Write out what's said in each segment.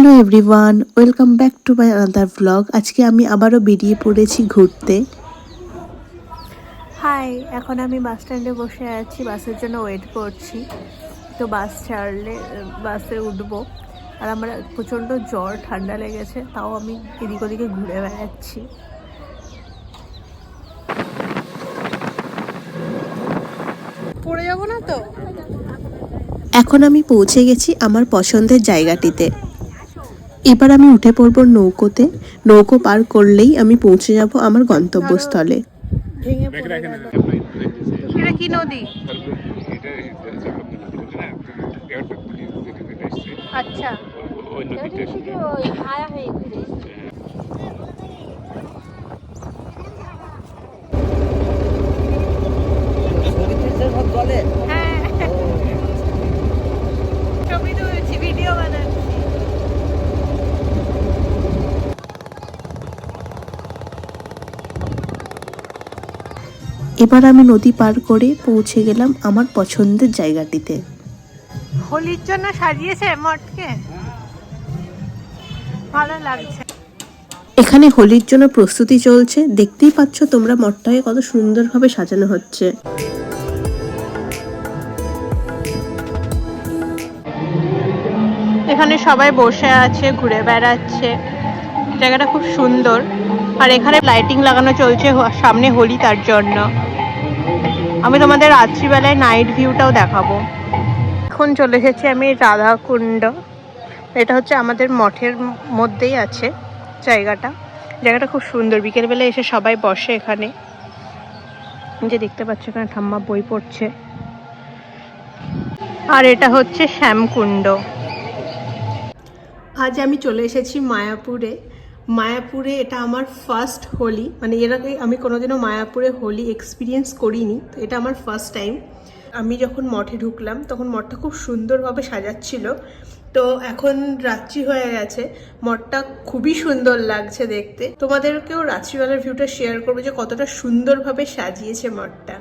Hello everyone, welcome back to my another blog. আজকে আমি আবারও বেরিয়ে পড়েছি ঘুরতে। হাই, এখন আমি বাস স্ট্যান্ডে বসে আছি, বাসের জন্য ওয়েট করছি। তো বাস ছাড়লে বাসে উঠবো। আর আমার প্রচণ্ড জ্বর, ঠান্ডা লেগেছে, তাও আমি এদিক ওদিকে ঘুরে বেড়াচ্ছি। পড়ে যাবো না তো? এখন আমি পৌঁছে গেছি আমার পছন্দের জায়গাটিতে। এবার আমি উঠে পড়ব নৌকোতে। নৌকো পার করলেই আমি পৌঁছে যাব আমার গন্তব্যস্থলে। এটা কি নদী? আচ্ছা, হ্যাঁ, ছবি তুলছি, ভিডিও বানাচ্ছি। এবার আমি নদী পার করে পৌঁছে গেলাম আমার পছন্দের জায়গাটিতে। হোলির জন্য সাজিয়েছে মঠকে, ভালো লাগছে। এখানে হোলির জন্য প্রস্তুতি চলছে, দেখতেই পাচ্ছ তোমরা মঠটাকে কত সুন্দরভাবে সাজানো হচ্ছে। এখানে সবাই বসে আছে, ঘুরে বেড়াচ্ছে, জায়গাটা খুব সুন্দর। আর এখানে লাইটিং লাগানো চলছে সামনে হোলি, তার জন্য। আমি তোমাদের রাত্রিবেলায় নাইট ভিউটাও দেখাবো। এখন চলে এসেছি আমি রাধাকুণ্ড। এটা হচ্ছে আমাদের মঠের মধ্যেই আছে জায়গাটা। জায়গাটা খুব সুন্দর, বিকেলবেলা এসে সবাই বসে এখানে। যে দেখতে পাচ্ছ এখানে ঠাম্মা বই পড়ছে। আর এটা হচ্ছে শ্যামকুণ্ড। আজ আমি চলে এসেছি মায়াপুরে। মায়াপুরে এটা আমার ফার্স্ট হোলি, মানে এর আগে আমি কোনোদিনও মায়াপুরে হোলি এক্সপিরিয়েন্স করিনি, তো এটা আমার ফার্স্ট টাইম। আমি যখন মঠে ঢুকলাম তখন মঠটা খুব সুন্দরভাবে সাজাচ্ছিল। তো এখন রাত্রি হয়ে গেছে, মঠটা খুবই সুন্দর লাগছে দেখতে। তোমাদেরকেও রাত্রিবেলার ভিউটা শেয়ার করবো যে কতটা সুন্দরভাবে সাজিয়েছে মঠটা।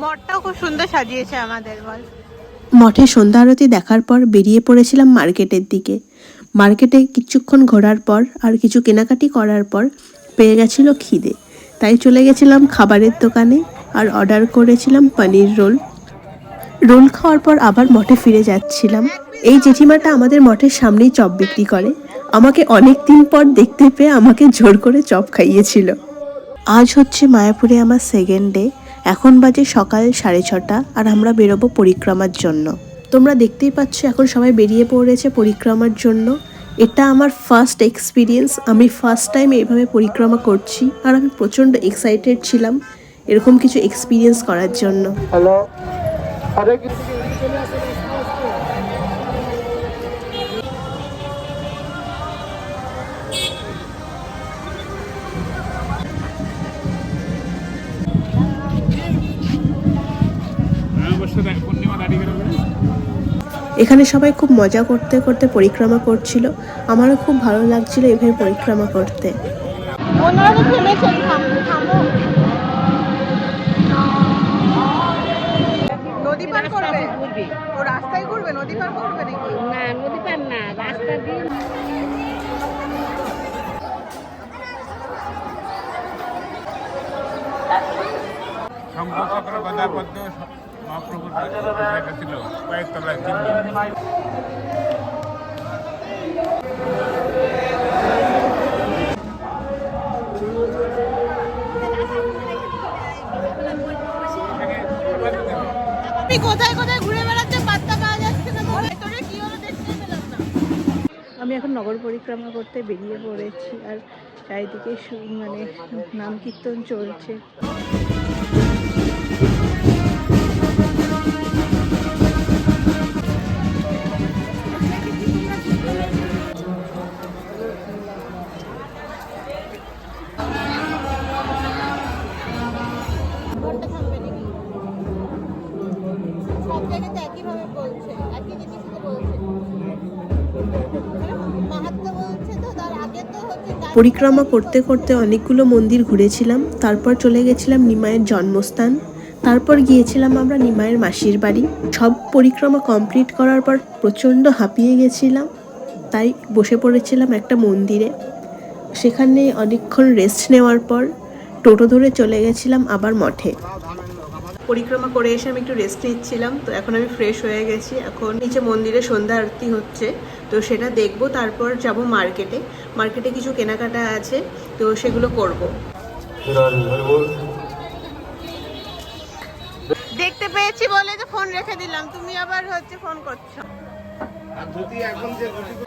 মঠটাও খুব সুন্দর সাজিয়েছে আমাদের বল। মঠে সন্ধ্যা আরতি দেখার পর বেরিয়ে পড়েছিলাম মার্কেটের দিকে। মার্কেটে কিছুক্ষণ ঘোরার পর আর কিছু কেনাকাটি করার পর পেয়ে গেছিল খিদে, তাই চলে গেছিলাম খাবারের দোকানে আর অর্ডার করেছিলাম পনির রোল। রোল খাওয়ার পর আবার মঠে ফিরে যাচ্ছিলাম। এই জেঠিমাটা আমাদের মঠের সামনেই চপ বিক্রি করে। আমাকে অনেক দিন পর দেখতে পেয়ে আমাকে জোর করে চপ খাইয়েছিল। আজ হচ্ছে মায়াপুরে আমার সেকেন্ড ডে। এখন বাজে সকাল 6:30 আর আমরা বেরোবো পরিক্রমার জন্য। তোমরা দেখতেই পাচ্ছ এখন সবাই বেরিয়ে পড়েছে পরিক্রমার জন্য। এটা আমার ফার্স্ট এক্সপিরিয়েন্স, আমি ফার্স্ট টাইম এইভাবে পরিক্রমা করছি আর আমি প্রচণ্ড এক্সাইটেড ছিলাম এরকম কিছু এক্সপিরিয়েন্স করার জন্য। হ্যালো, এখানে সবাই খুব মজা করতে করতে পরিক্রমা করছিল। আমারও খুব ভালো লাগছিল এভাবে পরিক্রমা করতে। নদী পার করবে, ও রাস্তায় ঘুরবে, নদী পার করবে নাকি? না, নদী পার না, রাস্তা দিয়ে। শঙ্করচক্র গদাপদ্ম মহাপ্রভুর এটা ছিল পায়ের তলায় চিহ্ন। কোথায় কোথায় ঘুরে বেড়াচ্ছে পাত্তা পাওয়া যাচ্ছে না, ভেতরে কি হলো দেখতে পেলাম না। আমি এখন নগর পরিক্রমা করতে বেরিয়ে পড়েছি, আর চারিদিকে মানে নাম কীর্তন চলছে। সব জায়গাতে একইভাবে বলছে, একই জিনিস তো বলছে, মাহাত্ম বলছে। তো তার আগে তো হচ্ছে পরিক্রমা করতে করতে অনেকগুলো মন্দির ঘুরেছিলাম, তারপর চলে গেছিলাম নিমাইয়ের জন্মস্থান, তারপর গিয়েছিলাম আমরা নিমাইয়ের মাসির বাড়ি। সব পরিক্রমা কমপ্লিট করার পর প্রচণ্ড হাঁপিয়ে গেছিলাম, তাই বসে পড়েছিলাম একটা মন্দিরে। সেখানে অনেকক্ষণ রেস্ট নেওয়ার পর টোটো ধরে চলে গেছিলাম আবার মঠে। পরিক্রমা করে এসে আমি একটু রেস্ট নিচ্ছিলাম, তো এখন আমি ফ্রেশ হয়ে গেছি। এখন নিচে মন্দিরে সন্ধ্যা আরতি হচ্ছে, তো সেটা দেখবো। তারপর যাব মার্কেটে, মার্কেটে কিছু কেনাকাটা আছে, তো সেগুলো করব। দেখতে পেয়েছি বলে তো ফোন রেখে দিলাম, তুমি আবার হচ্ছে ফোন করছো।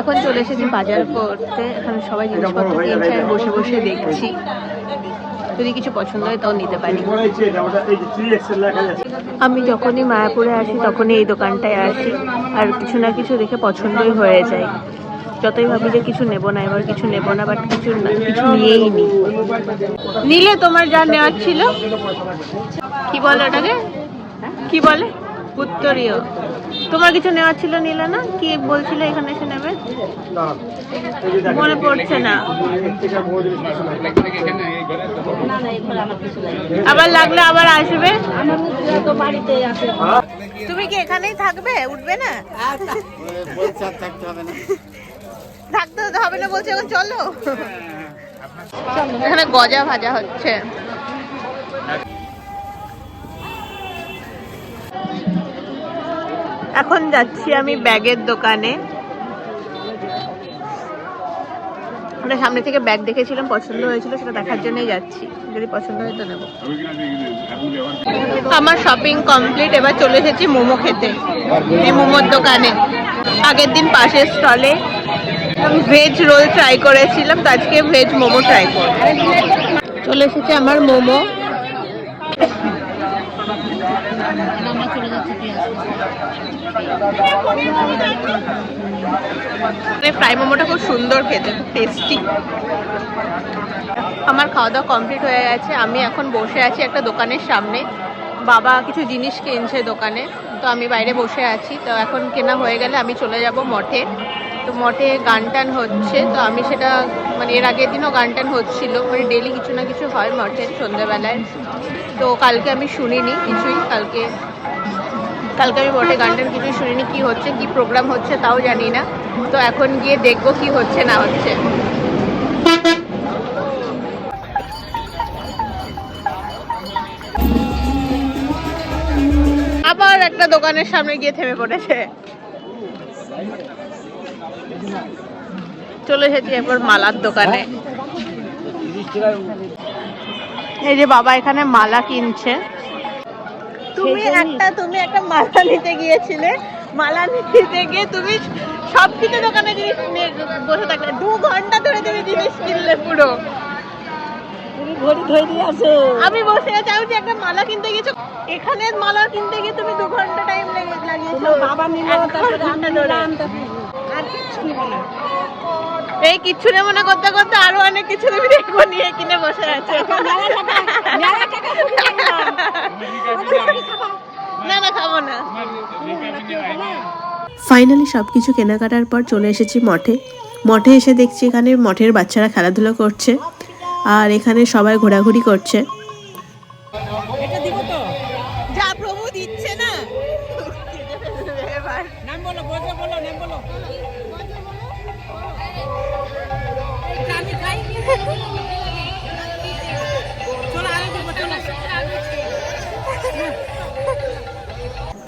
এখন চলে এসেছি বাজার করতে, এখানে সবাই জিনিসপত্র কিনছে, আমি বসে বসে দেখছি, যদি কিছু পছন্দ হয় তাও নিতে পারি। আমি যখনই মায়াপুরে আসি তখনই এই দোকানটায় আসি, আর কিছু না কিছু দেখে পছন্দই হয়ে যায়। যতই ভাবি যে কিছু নেব না, এবার কিছু নেব না, বাট কিছু নিয়েই নি। নিলে তোমার যা নেওয়ার ছিল, কি বলে ওটাকে, কি বলে, উত্তরীয়। তোমার কিছু নেওয়ার ছিল, নিলে না? কি বলছিলে এখানে এসে নেবে, মনে পড়ছে না। আবার লাগলে আবার আসবে। তুমি কি এখানেই থাকবে, উঠবে না? থাকতে হবে না বলছে, এখন চলো। এখানে গজা ভাজা হচ্ছে। এখন যাচ্ছি আমি ব্যাগের দোকানে। আমরা সামনে থেকে ব্যাগ দেখেছিলাম, পছন্দ হয়েছিল, সেটা দেখার জন্যই যাচ্ছি, যদি পছন্দ হয় তো নেবো। আমার শপিং কমপ্লিট, এবার চলে এসেছি মোমো খেতে, এই মোমোর দোকানে। আগের দিন পাশের স্টলে ভেজ রোল ট্রাই করেছিলাম, তো আজকে ভেজ মোমো ট্রাই করব। চলে এসেছে আমার মোমো। ফ্রাই মোমোটা খুব সুন্দর খেতে, খুব টেস্টি। আমার খাওয়া দাওয়া কমপ্লিট হয়ে গেছে, আমি এখন বসে আছি একটা দোকানের সামনে। বাবা কিছু জিনিস কিনছে দোকানে, তো আমি বাইরে বসে আছি। তো এখন কেনা হয়ে গেলে আমি চলে যাব মঠে। তো মঠে গান টান হচ্ছে, তো আমি সেটা মানে এর আগের দিনও গান টান হচ্ছিল, মানে ডেলি কিছু না কিছু হয় মঠে সন্ধ্যেবেলায়। তো কালকে আমি শুনিনি কিছুই, কালকে আমি মঠে গান টান কিছুই শুনিনি, কি হচ্ছে কি প্রোগ্রাম হচ্ছে তাও জানি না। তো এখন গিয়ে দেখবো কি হচ্ছে না হচ্ছে। আবার একটা দোকানের সামনে গিয়ে থেমে পড়েছে। চলে এসেছি এরপর মালার দোকানে। এই যে বাবা এখানে মালা কিনছে। তুমি একটা মালা নিতে গিয়েছিলে, মালা নিতে গিয়ে তুমি সব কিছু দোকানে জিনিস নিয়ে বসে থাকলে, 2 ঘন্টা ধরে তুমি জিনিস কিনলে পুরো। আমি বসে আছি, আমি যে একটা মালা কিনতে গেছো, এখানে মালা কিনতে গিয়ে তুমি 2 ঘন্টা টাইম লাগিয়েছো। বাবা নিলো, আর কিছু নিব না। এই কিচ্ছু নেবো না করতে করতে আরো অনেক কিছু তুমি দেখবো নিয়ে কিনে বসে আছে। না না, খাবো না। ফাইনালি সব কিছু কেনাকাটার পর চলে এসেছি মঠে। মঠে এসে দেখছি এখানে মঠের বাচ্চারা খেলাধুলা করছে, আর এখানে সবাই ঘোরাঘুরি করছে। যা প্রভু দিচ্ছে না, এবার নাম বলো, বলো নাম বলো। চলো আরে দিব, চলো।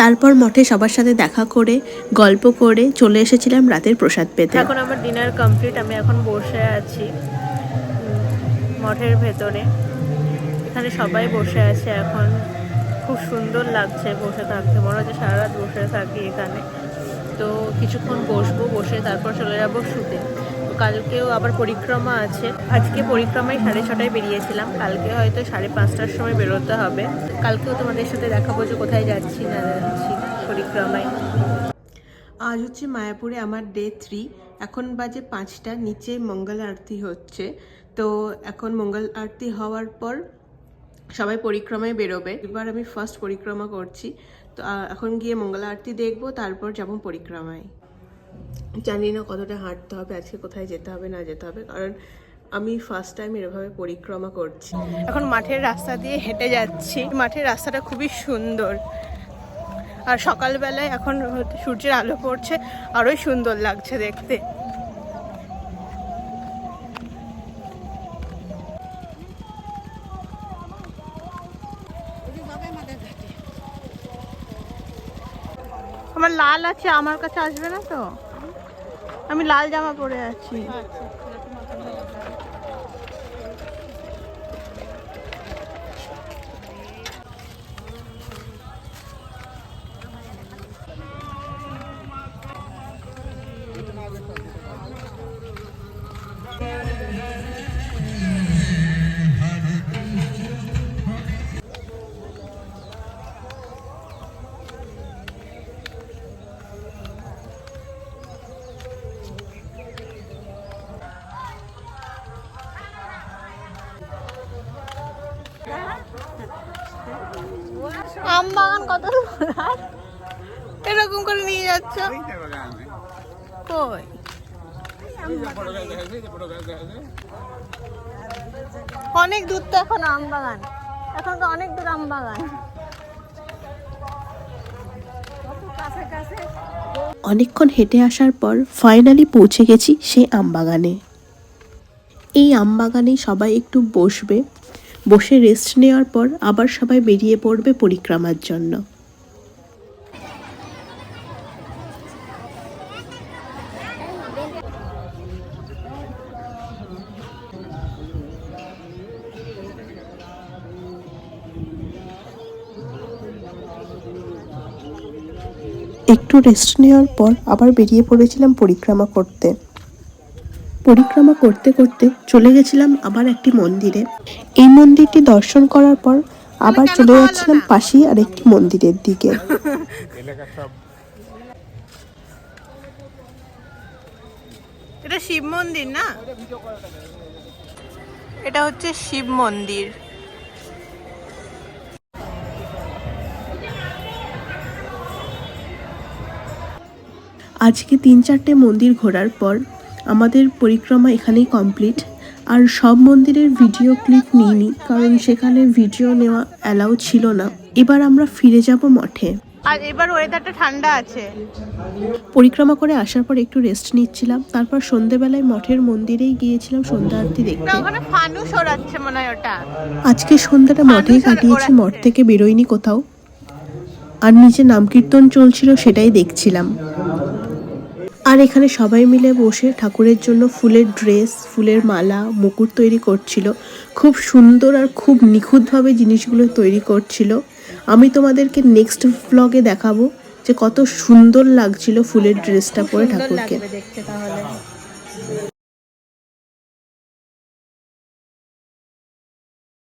তারপর মঠে সবার সাথে দেখা করে গল্প করে চলে এসেছিলাম রাতের প্রসাদ পেতে। এখন আমার ডিনার কমপ্লিট, আমি এখন বসে আছি মঠের ভেতরে। এখানে সবাই বসে আছে এখন, খুব সুন্দর লাগছে বসে থাকতে, মনে হচ্ছে সারা রাত বসে থাকি এখানে। তো কিছুক্ষণ বসবো, বসে তারপর চলে যাবো শুতে। কালকেও আবার পরিক্রমা আছে, আজকে পরিক্রমায় 6:30টায় বেরিয়েছিলাম, কালকে হয়তো 5:30টার সময় বেরোতে হবে। কালকেও তোমাদের সাথে দেখাবো যে কোথায় যাচ্ছি না যাচ্ছি পরিক্রমায়। আজ হচ্ছে মায়াপুরে আমার ডে 3, এখন বাজে 5টা, নিচে মঙ্গল আরতি হচ্ছে। তো এখন মঙ্গল আরতি হওয়ার পর সবাই পরিক্রমায় বেরোবে। এবার আমি ফার্স্ট পরিক্রমা করছি, তো এখন গিয়ে মঙ্গল আরতি দেখবো, তারপর যাবো পরিক্রমায়। জানি না কতটা হাঁটতে হবে আজকে, কোথায় যেতে হবে না যেতে হবে, কারণ আমি ফার্স্ট টাইম এরভাবে পরিক্রমা করছি। এখন মাঠের রাস্তা দিয়ে হেঁটে যাচ্ছি, মাঠের রাস্তাটা খুবই সুন্দর, আর সকালবেলায় এখন সূর্যের আলো পড়ছে, আরোই সুন্দর লাগছে দেখতে। আমার লাল আছে, আমার কাছে আসবে না তো, আমি লাল জামা পরে আছি। আম বাগান কত এরকম করে নিয়ে যাচ্ছ কই? অনেক দূর তো এখন আম বাগান, এখন তো অনেক দূর আম বাগান। অনেকক্ষণ হেঁটে আসার পর ফাইনালি পৌঁছে গেছি সেই আমবাগানে। এই আমবাগানে সবাই একটু বসবে, বসে রেস্ট নেওয়ার পর আবার সবাই বেরিয়ে পড়বে পরিক্রমার জন্য। একটু রেস্ট নেওয়ার পর আবার বেরিয়ে পড়েছিলাম পরিক্রমা করতে। পরিক্রমা করতে করতে চলে গেছিলাম আবার একটি মন্দিরে। এই মন্দিরটি দর্শন করার পর আবার চলে যাচ্ছিলাম পাশেই আরেকটি মন্দিরের দিকে। এটা শিব মন্দির না? এটা হচ্ছে শিব মন্দির। আজকে 3-4টে মন্দির ঘোরার পর আমাদের পরিক্রমা এখানেই কমপ্লিট। আর সব মন্দিরের ভিডিও ক্লিপ নিইনি, কারণ সেখানে ভিডিও নেওয়া অ্যালাউ ছিল না। এবার আমরা ফিরে যাব মঠে। আর এবার ওয়েদারটা ঠান্ডা আছে। পরিক্রমা করে আসার পর একটু রেস্ট নিচ্ছিলাম, তারপর সন্ধেবেলায় মঠের মন্দিরেই গিয়েছিলাম সন্ধ্যা আরতি দেখতে। ওখানে ফানুস ওড়াচ্ছে মনে হয় ওটা। আজকে সন্ধ্যাটা মঠেই কাটিয়েছি, মঠ থেকে বেরোয়নি কোথাও। আর নিচে নাম কীর্তন চলছিল, সেটাই দেখছিলাম। আর এখানে সবাই মিলে বসে ঠাকুরের জন্য ফুলের ড্রেস, ফুলের মালা, মুকুট তৈরি করছিল। খুব সুন্দর আর খুব নিখুঁতভাবে জিনিসগুলো তৈরি করছিল। আমি তোমাদেরকে নেক্সট ব্লগে দেখাবো যে কত সুন্দর লাগছিল ফুলের ড্রেসটা পরে ঠাকুরকে। দেখতে তাহলে।